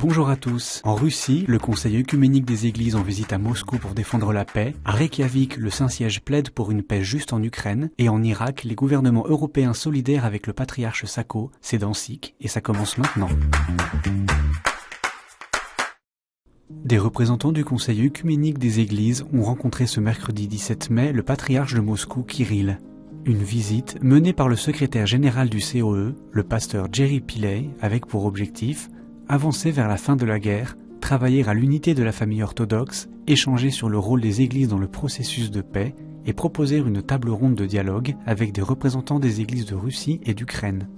Bonjour à tous. En Russie, le Conseil œcuménique des Églises en visite à Moscou pour défendre la paix. À Reykjavik, le Saint-Siège plaide pour une paix juste en Ukraine. Et en Irak, les gouvernements européens solidaires avec le patriarche Sako. C'est dans SIC et ça commence maintenant. Des représentants du Conseil œcuménique des Églises ont rencontré ce mercredi 17 mai le patriarche de Moscou, Kirill. Une visite menée par le secrétaire général du COE, le pasteur Jerry Pillay, avec pour objectif avancer vers la fin de la guerre, travailler à l'unité de la famille orthodoxe, échanger sur le rôle des églises dans le processus de paix et proposer une table ronde de dialogue avec des représentants des églises de Russie et d'Ukraine.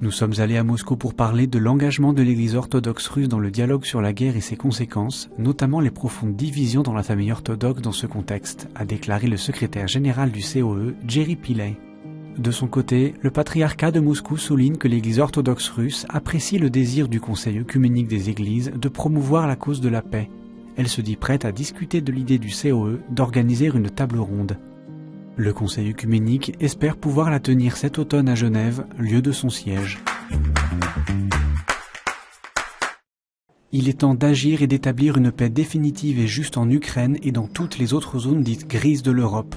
Nous sommes allés à Moscou pour parler de l'engagement de l'église orthodoxe russe dans le dialogue sur la guerre et ses conséquences, notamment les profondes divisions dans la famille orthodoxe dans ce contexte, a déclaré le secrétaire général du COE, Jerry Pillay. De son côté, le patriarcat de Moscou souligne que l'Église orthodoxe russe apprécie le désir du Conseil œcuménique des Églises de promouvoir la cause de la paix. Elle se dit prête à discuter de l'idée du COE d'organiser une table ronde. Le Conseil œcuménique espère pouvoir la tenir cet automne à Genève, lieu de son siège. Il est temps d'agir et d'établir une paix définitive et juste en Ukraine et dans toutes les autres zones dites grises de l'Europe.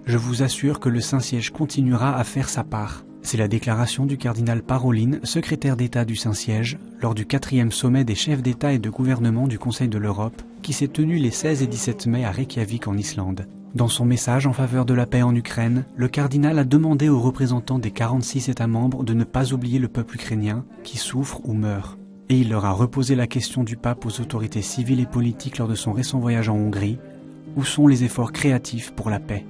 Je vous assure que le Saint-Siège continuera à faire sa part. C'est la déclaration du cardinal Parolin, secrétaire d'État du Saint-Siège, lors du 4e sommet des chefs d'État et de gouvernement du Conseil de l'Europe, qui s'est tenu les 16 et 17 mai à Reykjavik en Islande. Dans son message en faveur de la paix en Ukraine, le cardinal a demandé aux représentants des 46 États membres de ne pas oublier le peuple ukrainien qui souffre ou meurt. Et il leur a reposé la question du pape aux autorités civiles et politiques lors de son récent voyage en Hongrie. Où sont les efforts créatifs pour la paix ?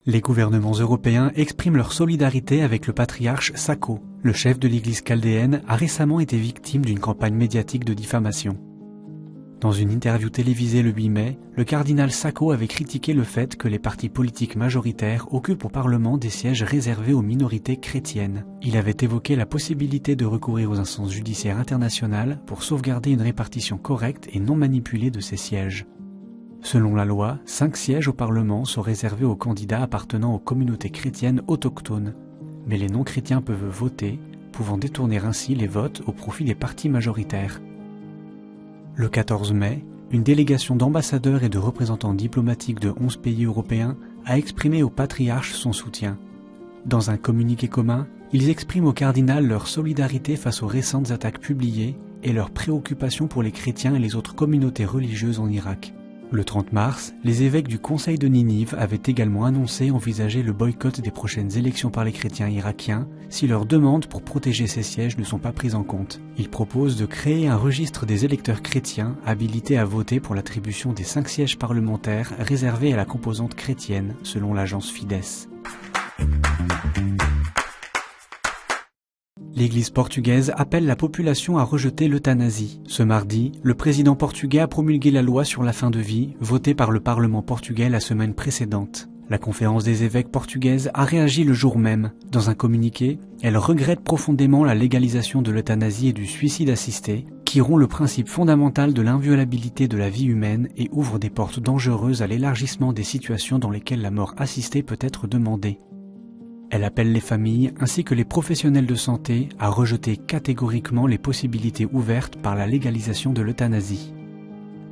Les gouvernements européens expriment leur solidarité avec le patriarche Sako. Le chef de l'église chaldéenne a récemment été victime d'une campagne médiatique de diffamation. Dans une interview télévisée le 8 mai, le cardinal Sako avait critiqué le fait que les partis politiques majoritaires occupent au Parlement des sièges réservés aux minorités chrétiennes. Il avait évoqué la possibilité de recourir aux instances judiciaires internationales pour sauvegarder une répartition correcte et non manipulée de ces sièges. Selon la loi, 5 sièges au Parlement sont réservés aux candidats appartenant aux communautés chrétiennes autochtones. Mais les non-chrétiens peuvent voter, pouvant détourner ainsi les votes au profit des partis majoritaires. Le 14 mai, une délégation d'ambassadeurs et de représentants diplomatiques de 11 pays européens a exprimé au patriarche son soutien. Dans un communiqué commun, ils expriment au cardinal leur solidarité face aux récentes attaques publiées et leur préoccupation pour les chrétiens et les autres communautés religieuses en Irak. Le 30 mars, les évêques du Conseil de Ninive avaient également annoncé envisager le boycott des prochaines élections par les chrétiens irakiens si leurs demandes pour protéger ces sièges ne sont pas prises en compte. Ils proposent de créer un registre des électeurs chrétiens habilités à voter pour l'attribution des 5 sièges parlementaires réservés à la composante chrétienne, selon l'agence Fides. L'Église portugaise appelle la population à rejeter l'euthanasie. Ce mardi, le président portugais a promulgué la loi sur la fin de vie, votée par le Parlement portugais la semaine précédente. La conférence des évêques portugaise a réagi le jour même. Dans un communiqué, elle regrette profondément la légalisation de l'euthanasie et du suicide assisté, qui rompt le principe fondamental de l'inviolabilité de la vie humaine et ouvre des portes dangereuses à l'élargissement des situations dans lesquelles la mort assistée peut être demandée. Elle appelle les familles ainsi que les professionnels de santé à rejeter catégoriquement les possibilités ouvertes par la légalisation de l'euthanasie.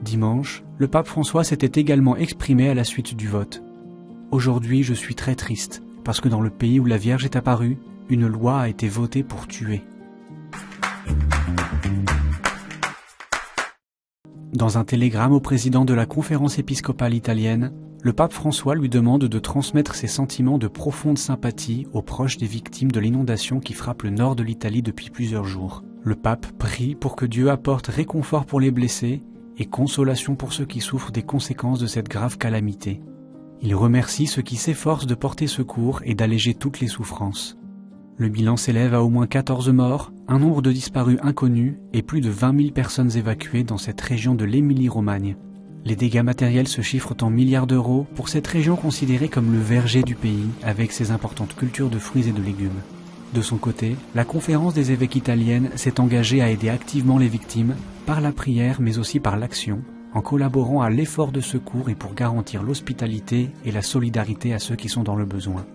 Dimanche, le pape François s'était également exprimé à la suite du vote. « Aujourd'hui, je suis très triste, parce que dans le pays où la Vierge est apparue, une loi a été votée pour tuer. » Dans un télégramme au président de la conférence épiscopale italienne, le pape François lui demande de transmettre ses sentiments de profonde sympathie aux proches des victimes de l'inondation qui frappe le nord de l'Italie depuis plusieurs jours. Le pape prie pour que Dieu apporte réconfort pour les blessés et consolation pour ceux qui souffrent des conséquences de cette grave calamité. Il remercie ceux qui s'efforcent de porter secours et d'alléger toutes les souffrances. Le bilan s'élève à au moins 14 morts, un nombre de disparus inconnus et plus de 20 000 personnes évacuées dans cette région de l'Émilie-Romagne. Les dégâts matériels se chiffrent en milliards d'euros pour cette région considérée comme le verger du pays, avec ses importantes cultures de fruits et de légumes. De son côté, la conférence des évêques italienne s'est engagée à aider activement les victimes, par la prière mais aussi par l'action, en collaborant à l'effort de secours et pour garantir l'hospitalité et la solidarité à ceux qui sont dans le besoin.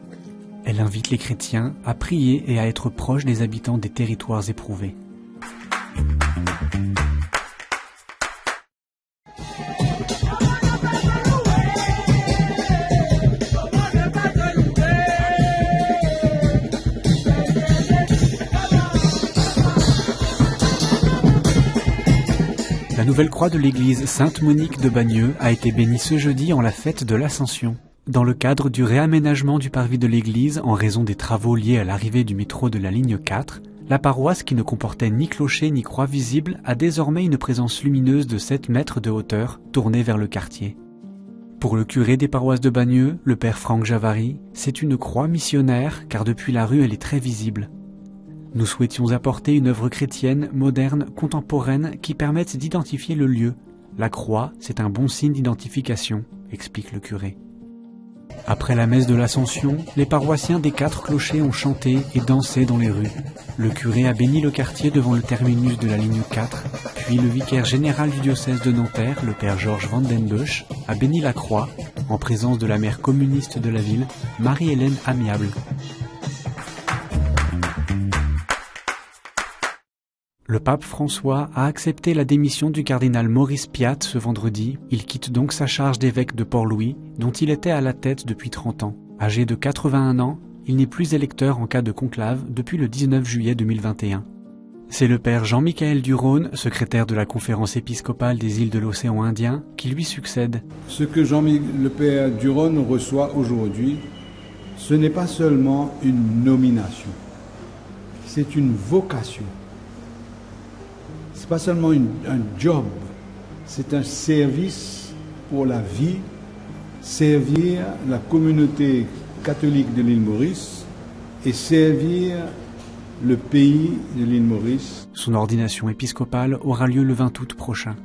Elle invite les chrétiens à prier et à être proches des habitants des territoires éprouvés. La nouvelle croix de l'église Sainte-Monique de Bagneux a été bénie ce jeudi en la fête de l'Ascension. Dans le cadre du réaménagement du parvis de l'église en raison des travaux liés à l'arrivée du métro de la ligne 4, la paroisse qui ne comportait ni clocher ni croix visible a désormais une présence lumineuse de 7 mètres de hauteur tournée vers le quartier. Pour le curé des paroisses de Bagneux, le père Franck Javary, c'est une croix missionnaire car depuis la rue elle est très visible. Nous souhaitions apporter une œuvre chrétienne, moderne, contemporaine qui permette d'identifier le lieu. La croix, c'est un bon signe d'identification, explique le curé. Après la messe de l'Ascension, les paroissiens des 4 clochers ont chanté et dansé dans les rues. Le curé a béni le quartier devant le terminus de la ligne 4, puis le vicaire général du diocèse de Nanterre, le père Georges Vandenbusch, a béni la croix, en présence de la maire communiste de la ville, Marie-Hélène Amiable. Le pape François a accepté la démission du cardinal Maurice Piat ce vendredi. Il quitte donc sa charge d'évêque de Port-Louis, dont il était à la tête depuis 30 ans. Âgé de 81 ans, il n'est plus électeur en cas de conclave depuis le 19 juillet 2021. C'est le père Jean-Michel Duronne, secrétaire de la conférence épiscopale des îles de l'océan Indien, qui lui succède. Ce que le père Duronne reçoit aujourd'hui, ce n'est pas seulement une nomination, c'est une vocation. Ce n'est pas seulement un job, c'est un service pour la vie, servir la communauté catholique de l'île Maurice et servir le pays de l'île Maurice. Son ordination épiscopale aura lieu le 20 août prochain.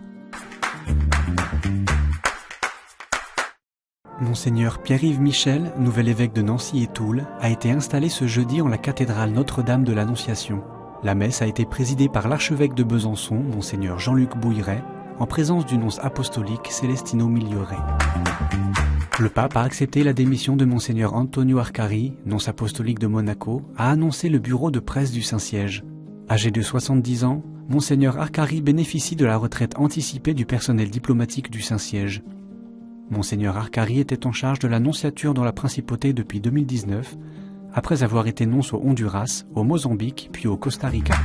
Monseigneur Pierre-Yves Michel, nouvel évêque de Nancy et Toul, a été installé ce jeudi en la cathédrale Notre-Dame de l'Annonciation. La messe a été présidée par l'archevêque de Besançon, Monseigneur Jean-Luc Bouilleret, en présence du nonce apostolique Celestino Migliore. Le pape a accepté la démission de Monseigneur Antonio Arcari, nonce apostolique de Monaco, a annoncé le bureau de presse du Saint-Siège. Âgé de 70 ans, Monseigneur Arcari bénéficie de la retraite anticipée du personnel diplomatique du Saint-Siège. Monseigneur Arcari était en charge de la nonciature dans la principauté depuis 2019, après avoir été nonce au Honduras, au Mozambique, puis au Costa Rica.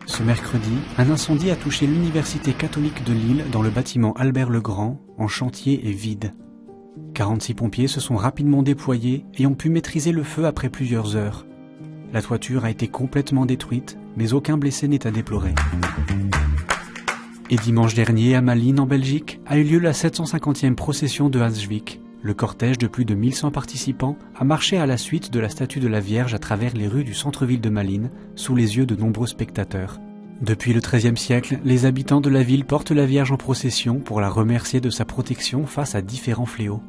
Ce mercredi, un incendie a touché l'université catholique de Lille dans le bâtiment Albert le Grand, en chantier et vide. 46 pompiers se sont rapidement déployés et ont pu maîtriser le feu après plusieurs heures. La toiture a été complètement détruite, mais aucun blessé n'est à déplorer. Et dimanche dernier, à Malines, en Belgique, a eu lieu la 750e procession de Hasvik. Le cortège de plus de 1100 participants a marché à la suite de la statue de la Vierge à travers les rues du centre-ville de Malines, sous les yeux de nombreux spectateurs. Depuis le XIIIe siècle, les habitants de la ville portent la Vierge en procession pour la remercier de sa protection face à différents fléaux.